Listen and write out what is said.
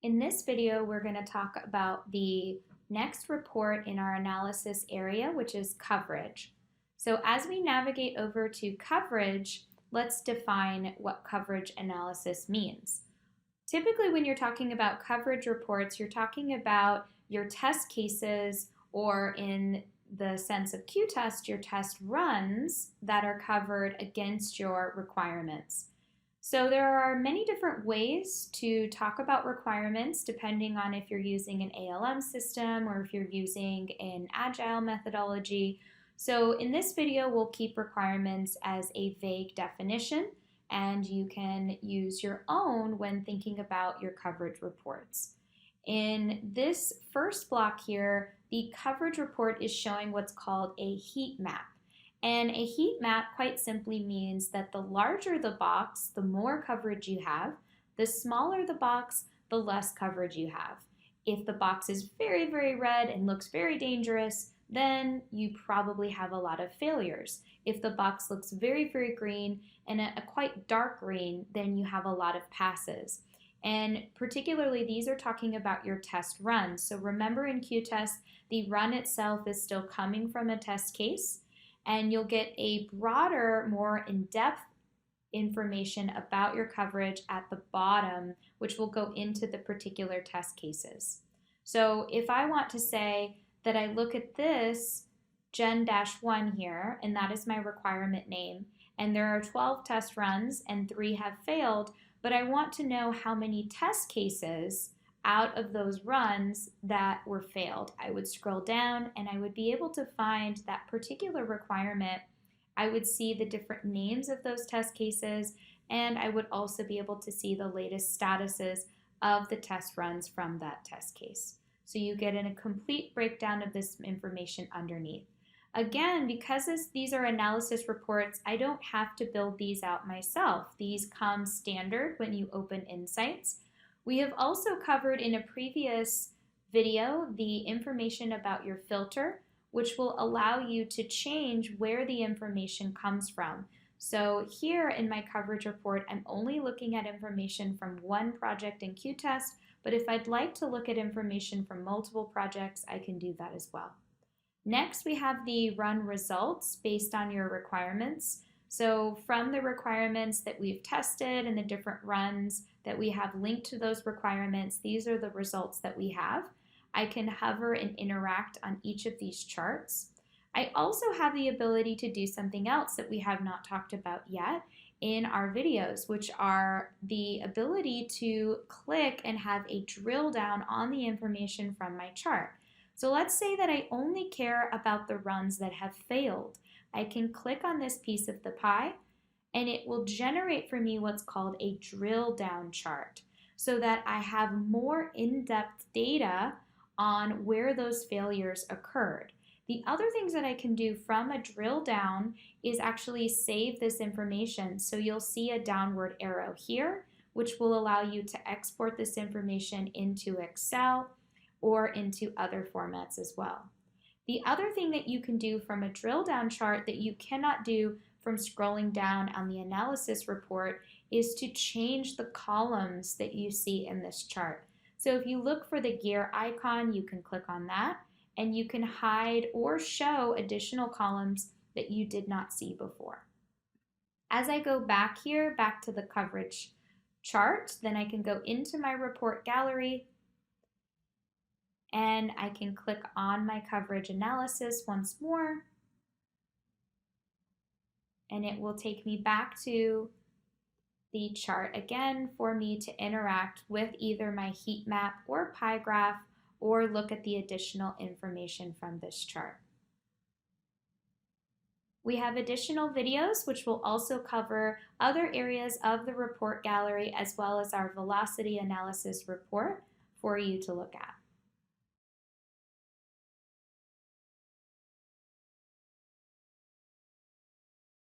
In this video, we're going to talk about the next report in our analysis area, which is coverage. So as we navigate over to coverage, let's define what coverage analysis means. Typically, when you're talking about coverage reports, you're talking about your test cases, or in the sense of qTest, your test runs that are covered against your requirements. So there are many different ways to talk about requirements depending on if you're using an ALM system or if you're using an agile methodology. So in this video, we'll keep requirements as a vague definition, and you can use your own when thinking about your coverage reports. In this first block here, the coverage report is showing what's called a heat map. And a heat map quite simply means that the larger the box, the more coverage you have. The smaller the box, the less coverage you have. If the box is very, very red and looks very dangerous, then you probably have a lot of failures. If the box looks very, very green and a quite dark green, then you have a lot of passes. And particularly, these are talking about your test runs. So remember, in qTest, the run itself is still coming from a test case, and you'll get a broader, more in-depth information about your coverage at the bottom, which will go into the particular test cases. So if I want to say that I look at this Gen-1 here, and that is my requirement name, and there are 12 test runs and 3 have failed, but I want to know how many test cases out of those runs that were failed. I would scroll down and I would be able to find that particular requirement. I would see the different names of those test cases, and I would also be able to see the latest statuses of the test runs from that test case. So you get a complete breakdown of this information underneath. Again, because these are analysis reports, I don't have to build these out myself. These come standard when you open Insights. We have also covered in a previous video the information about your filter, which will allow you to change where the information comes from. So here in my coverage report, I'm only looking at information from one project in qTest, but if I'd like to look at information from multiple projects, I can do that as well. Next, we have the run results based on your requirements. So from the requirements that we've tested and the different runs that we have linked to those requirements, these are the results that we have. I can hover and interact on each of these charts. I also have the ability to do something else that we have not talked about yet in our videos, which are the ability to click and have a drill down on the information from my chart. So let's say that I only care about the runs that have failed. I can click on this piece of the pie, and it will generate for me what's called a drill down chart, so that I have more in-depth data on where those failures occurred. The other things that I can do from a drill down is actually save this information. So you'll see a downward arrow here, which will allow you to export this information into Excel or into other formats as well. The other thing that you can do from a drill down chart that you cannot do from scrolling down on the analysis report is to change the columns that you see in this chart. So if you look for the gear icon, you can click on that, and you can hide or show additional columns that you did not see before. As I go back here, back to the coverage chart, then I can go into my report gallery, and I can click on my coverage analysis once more, and it will take me back to the chart again for me to interact with either my heat map or pie graph, or look at the additional information from this chart. We have additional videos which will also cover other areas of the report gallery, as well as our velocity analysis report for you to look at.